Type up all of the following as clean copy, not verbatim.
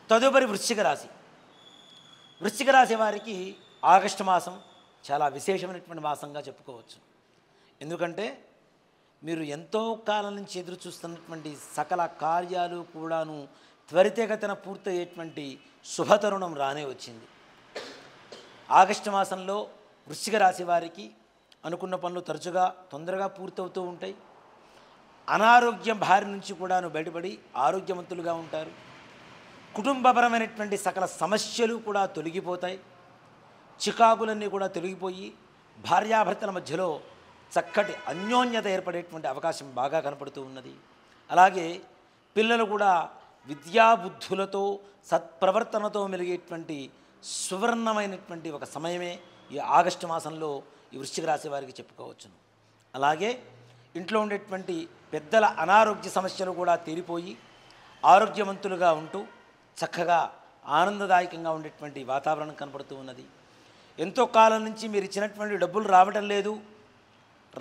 తదుపరి వృశ్చిక రాశి. వృశ్చిక రాశి వారికి ఆగస్టు మాసం చాలా విశేషమైనటువంటి మాసంగా చెప్పుకోవచ్చు. ఎందుకంటే మీరు ఎంతో కాలం నుంచి ఎదురు చూస్తున్నటువంటి సకల కార్యాలు కూడాను త్వరితగతిన పూర్తయ్యేటువంటి శుభతరుణం రానే వచ్చింది. ఆగస్టు మాసంలో వృశ్చిక రాశి వారికి అనుకున్న పనులు తరచుగా తొందరగా పూర్తవుతూ ఉంటాయి. అనారోగ్యం బారి నుంచి కూడాను బయటపడి ఆరోగ్యవంతులుగా ఉంటారు. కుటుంబపరమైనటువంటి సకల సమస్యలు కూడా తొలగిపోతాయి. చికాకులన్నీ కూడా తొలగిపోయి భార్యాభర్తల మధ్యలో చక్కటి అన్యోన్యత ఏర్పడేటువంటి అవకాశం బాగా కనపడుతూ ఉన్నది. అలాగే పిల్లలు కూడా విద్యాబుద్ధులతో సత్ప్రవర్తనతో మెలిగేటువంటి సువర్ణమైనటువంటి ఒక సమయమే ఈ ఆగస్టు మాసంలో ఈ వృశ్చిక రాశి వారికి చెప్పుకోవచ్చును. అలాగే ఇంట్లో ఉండేటువంటి పెద్దల అనారోగ్య సమస్యలు కూడా తీరిపోయి ఆరోగ్యవంతులుగా ఉంటూ చక్కగా ఆనందదాయకంగా ఉండేటువంటి వాతావరణం కనపడుతూ ఉన్నది. ఎంతో కాలం నుంచి మీరు ఇచ్చినటువంటి డబ్బులు రావటం లేదు,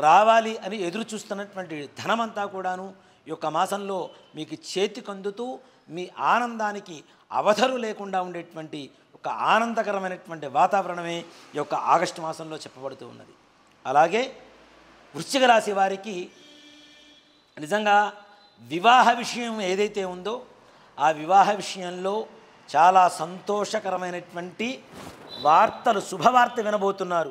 రావాలి అని ఎదురు చూస్తున్నటువంటి ధనమంతా కూడాను ఈ యొక్క మాసంలో మీకు చేతికందుతూ మీ ఆనందానికి అవధులు లేకుండా ఉండేటువంటి ఒక ఆనందకరమైనటువంటి వాతావరణమే ఈ యొక్క ఆగస్టు మాసంలో చెప్పబడుతూ ఉన్నది. అలాగే వృశ్చిక రాశి వారికి నిజంగా వివాహ విషయం ఏదైతే ఉందో ఆ వివాహ విషయంలో చాలా సంతోషకరమైనటువంటి వార్తలు, శుభవార్త వినబోతున్నారు.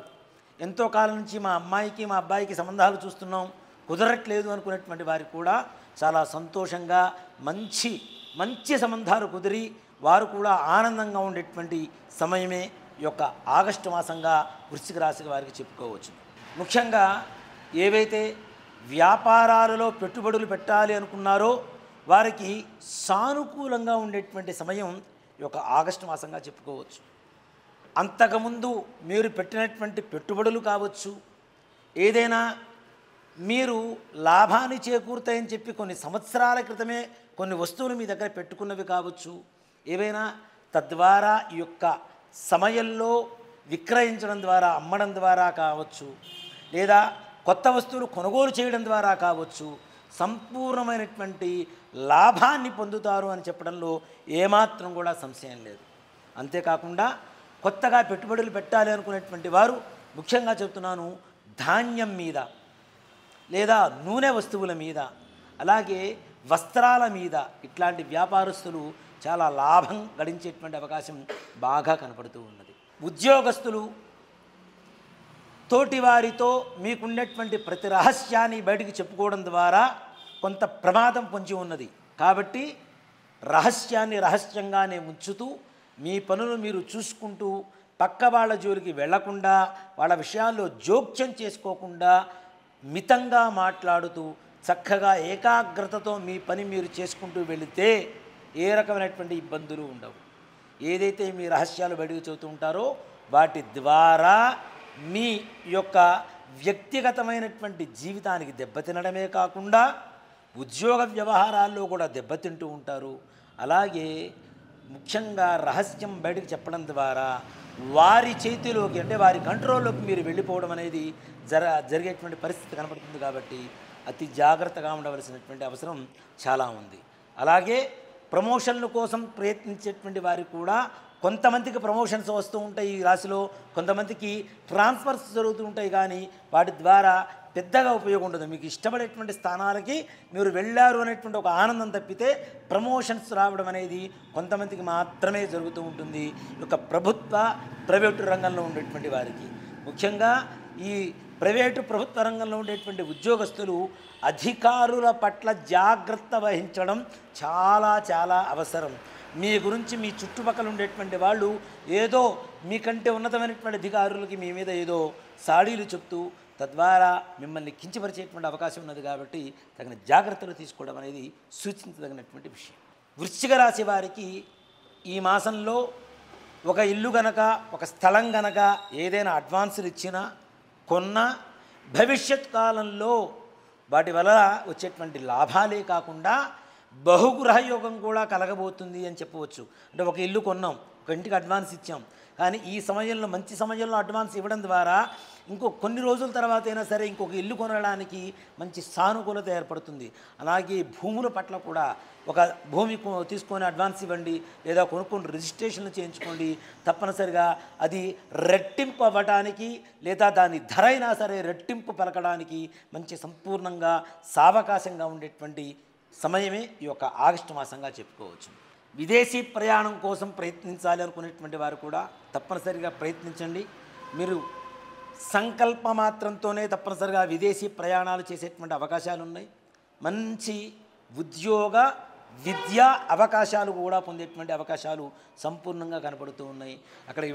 ఎంతో కాలం నుంచి మా అమ్మాయికి మా అబ్బాయికి సంబంధాలు చూస్తున్నాం, కుదరట్లేదు అనుకునేటువంటి వారికి కూడా చాలా సంతోషంగా మంచి సంబంధాలు కుదిరి వారు కూడా ఆనందంగా ఉండేటువంటి సమయమే ఈ యొక్క ఆగస్టు మాసంగా వృశ్చిక రాశి వారికి చెప్పుకోవచ్చు. ముఖ్యంగా ఏవైతే వ్యాపారాలలో పెట్టుబడులు పెట్టాలి అనుకున్నారో వారికి సానుకూలంగా ఉండేటువంటి సమయం ఈ యొక్క ఆగస్టు మాసంగా చెప్పుకోవచ్చు. అంతకుముందు మీరు పెట్టినటువంటి పెట్టుబడులు కావచ్చు, ఏదైనా మీరు లాభాన్ని చేకూరుతాయని చెప్పి కొన్ని సంవత్సరాల క్రితమే కొన్ని వస్తువులు మీ దగ్గర పెట్టుకున్నవి కావచ్చు, ఏవైనా తద్వారా ఈ యొక్క సమయంలో విక్రయించడం ద్వారా, అమ్మడం ద్వారా కావచ్చు, లేదా కొత్త వస్తువులు కొనుగోలు చేయడం ద్వారా కావచ్చు, సంపూర్ణమైనటువంటి లాభాన్ని పొందుతారు అని చెప్పడంలో ఏమాత్రం కూడా సంశయం లేదు. అంతేకాకుండా కొత్తగా పెట్టుబడులు పెట్టాలి అనుకునేటువంటి వారు ముఖ్యంగా చెప్తున్నాను ధాన్యం మీద, లేదా నూనె వస్తువుల మీద, అలాగే వస్త్రాల మీద ఇట్లాంటి వ్యాపారస్తులు చాలా లాభం గడించేటువంటి అవకాశం బాగా కనపడుతూ ఉన్నది. ఉద్యోగస్తులు తోటివారితో మీకున్నటువంటి ప్రతి రహస్యాన్ని బయటికి చెప్పుకోవడం ద్వారా కొంత ప్రమాదం పొంచి ఉన్నది. కాబట్టి రహస్యాన్ని రహస్యంగానే ఉంచుతూ మీ పనులు మీరు చూసుకుంటూ పక్క వాళ్ళ జోలికి వెళ్లకుండా, వాళ్ళ విషయాల్లో జోక్యం చేసుకోకుండా మితంగా మాట్లాడుతూ చక్కగా ఏకాగ్రతతో మీ పని మీరు చేసుకుంటూ వెళితే ఏ రకమైనటువంటి ఇబ్బందులు ఉండవు. ఏదైతే మీ రహస్యాలు బయటకు చెబుతూ ఉంటారో వాటి ద్వారా మీ యొక్క వ్యక్తిగతమైనటువంటి జీవితానికి దెబ్బతినడమే కాకుండా ఉద్యోగ వ్యవహారాల్లో కూడా దెబ్బతింటూ ఉంటారు. అలాగే ముఖ్యంగా రహస్యం బయటకు చెప్పడం ద్వారా వారి చేతిలోకి, అంటే వారి కంట్రోల్లోకి మీరు వెళ్ళిపోవడం అనేది జరిగేటువంటి పరిస్థితి కనపడుతుంది. కాబట్టి అతి జాగ్రత్తగా ఉండవలసినటువంటి అవసరం చాలా ఉంది. అలాగే ప్రమోషన్ల కోసం ప్రయత్నించేటువంటి వారికి కూడా కొంతమందికి ప్రమోషన్స్ వస్తూ ఉంటాయి ఈ రాశిలో, కొంతమందికి ట్రాన్స్ఫర్స్ జరుగుతూ ఉంటాయి. కానీ వాటి ద్వారా పెద్దగా ఉపయోగం ఉండదు. మీకు ఇష్టపడేటువంటి స్థానాలకి మీరు వెళ్ళారు అనేటువంటి ఒక ఆనందం తప్పితే ప్రమోషన్స్ రావడం అనేది కొంతమందికి మాత్రమే జరుగుతూ ఉంటుంది. ఒక ప్రభుత్వ ప్రైవేటు రంగంలో ఉండేటువంటి వారికి, ముఖ్యంగా ఈ ప్రభుత్వ రంగంలో ఉండేటువంటి ఉద్యోగస్తులు అధికారుల పట్ల జాగ్రత్త వహించడం చాలా అవసరం. మీ గురించి మీ చుట్టుపక్కల ఉండేటువంటి వాళ్ళు ఏదో మీకంటే ఉన్నతమైనటువంటి అధికారులకి మీ మీద ఏదో సాడీలు చెప్తూ తద్వారా మిమ్మల్ని కించపరిచేటువంటి అవకాశం ఉన్నది. కాబట్టి తగిన జాగ్రత్తలు తీసుకోవడం అనేది సూచించదగినటువంటి విషయం. వృశ్చిక రాశి వారికి ఈ మాసంలో ఒక ఇల్లు గనక, ఒక స్థలం గనక ఏదైనా అడ్వాన్సులు ఇచ్చినా కొన్న భవిష్యత్ కాలంలో వాటి వల్ల వచ్చేటువంటి లాభాలే కాకుండా బహుగృహ యోగం కూడా కలగబోతుంది అని చెప్పవచ్చు. అంటే ఒక ఇల్లు కొన్నాం, ఒక ఇంటికి అడ్వాన్స్ ఇచ్చాం, కానీ ఈ సమయంలో మంచి సమయంలో అడ్వాన్స్ ఇవ్వడం ద్వారా ఇంకో కొన్ని రోజుల తర్వాత అయినా సరే ఇంకొక ఇల్లు కొనడానికి మంచి సానుకూలత ఏర్పడుతుంది. అలాగే భూముల పట్ల కూడా ఒక భూమి తీసుకొని అడ్వాన్స్ ఇవ్వండి, లేదా కొనుక్కొని రిజిస్ట్రేషన్లు చేయించుకోండి. తప్పనిసరిగా అది రెట్టింపు అవ్వడానికి, లేదా దాని ధర అయినా సరే రెట్టింపు పలకడానికి మంచి సంపూర్ణంగా సావకాశంగా ఉండేటువంటి సమయమే ఈ యొక్క ఆగస్టు మాసంగా చెప్పుకోవచ్చు. విదేశీ ప్రయాణం కోసం ప్రయత్నించాలి అనుకునేటువంటి వారు కూడా తప్పనిసరిగా ప్రయత్నించండి. మీరు సంకల్ప మాత్రంతోనే తప్పనిసరిగా విదేశీ ప్రయాణాలు చేసేటువంటి అవకాశాలు ఉన్నాయి. మంచి ఉద్యోగ విద్యా అవకాశాలు కూడా పొందేటువంటి అవకాశాలు సంపూర్ణంగా కనపడుతూ ఉన్నాయి. అక్కడికి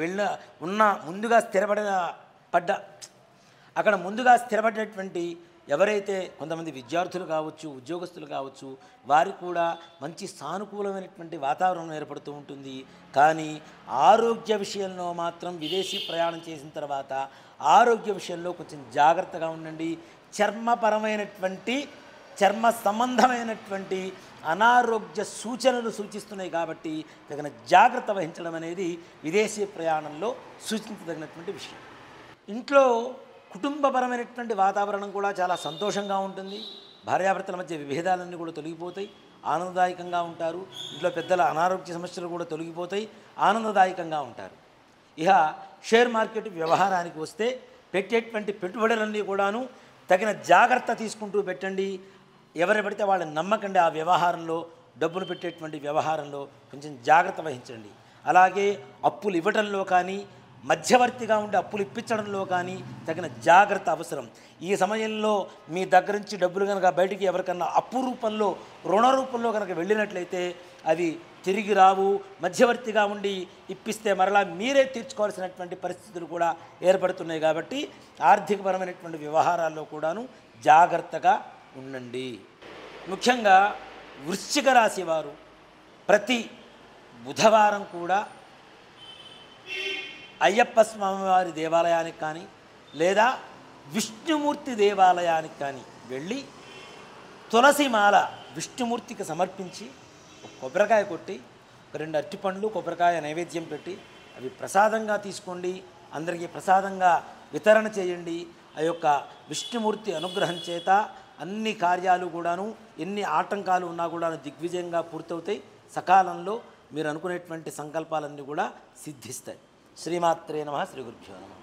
అక్కడ ముందుగా స్థిరపడినటువంటి ఎవరైతే కొంతమంది విద్యార్థులు కావచ్చు, ఉద్యోగస్తులు కావచ్చు, వారికి కూడా మంచి సానుకూలమైనటువంటి వాతావరణం ఏర్పడుతూ ఉంటుంది. కానీ ఆరోగ్య విషయంలో మాత్రం విదేశీ ప్రయాణం చేసిన తర్వాత ఆరోగ్య విషయంలో కొంచెం జాగ్రత్తగా ఉండండి. చర్మ సంబంధమైనటువంటి అనారోగ్య సూచనలు సూచిస్తున్నాయి కాబట్టి తగిన జాగ్రత్త వహించడం అనేది విదేశీ ప్రయాణంలో సూచించదగినటువంటి విషయం. ఇంట్లో కుటుంబపరమైనటువంటి వాతావరణం కూడా చాలా సంతోషంగా ఉంటుంది. భార్యాభర్తల మధ్య విభేదాలన్నీ కూడా తొలగిపోతాయి, ఆనందదాయకంగా ఉంటారు. ఇంట్లో పెద్దల అనారోగ్య సమస్యలు కూడా తొలగిపోతాయి, ఆనందదాయకంగా ఉంటారు. ఇక షేర్ మార్కెట్ వ్యవహారానికి వస్తే పెట్టేటువంటి పెట్టుబడులన్నీ కూడాను తగిన జాగ్రత్త తీసుకుంటూ పెట్టండి. ఎవరు పడితే వాళ్ళని నమ్మకండి. ఆ వ్యవహారంలో డబ్బులు పెట్టేటువంటి వ్యవహారంలో కొంచెం జాగ్రత్త వహించండి. అలాగే అప్పులు ఇవ్వడంలో కానీ, మధ్యవర్తిగా ఉండి అప్పులు ఇప్పించడంలో కానీ తగిన జాగ్రత్త అవసరం. ఈ సమయంలో మీ దగ్గర నుంచి డబ్బులు కనుక బయటికి ఎవరికన్నా అప్పు రూపంలో, రుణ రూపంలో కనుక వెళ్ళినట్లయితే అవి తిరిగి రావు. మధ్యవర్తిగా ఉండి ఇప్పిస్తే మరలా మీరే తీర్చుకోవాల్సినటువంటి పరిస్థితులు కూడా ఏర్పడుతున్నాయి. కాబట్టి ఆర్థికపరమైనటువంటి వ్యవహారాల్లో కూడాను జాగ్రత్తగా ఉండండి. ముఖ్యంగా వృశ్చిక రాశి వారు ప్రతి బుధవారం కూడా అయ్యప్ప స్వామివారి దేవాలయానికి కానీ, లేదా విష్ణుమూర్తి దేవాలయానికి కానీ వెళ్ళి తులసిమాల విష్ణుమూర్తికి సమర్పించి ఒక కొబ్బరికాయ కొట్టి, ఒక 2 అరటిపండ్లు కొబ్బరికాయ నైవేద్యం పెట్టి అవి ప్రసాదంగా తీసుకోండి. అందరికీ ప్రసాదంగా వితరణ చేయండి. ఆ యొక్క విష్ణుమూర్తి అనుగ్రహం చేత అన్ని కార్యాలు కూడాను, ఎన్ని ఆటంకాలు ఉన్నా కూడాను దిగ్విజయంగా పూర్తవుతాయి. సకాలంలో మీరు అనుకునేటువంటి సంకల్పాలన్నీ కూడా సిద్ధిస్తాయి. శ్రీమాత్రే నమః. శ్రీ గురుభ్యో నమః.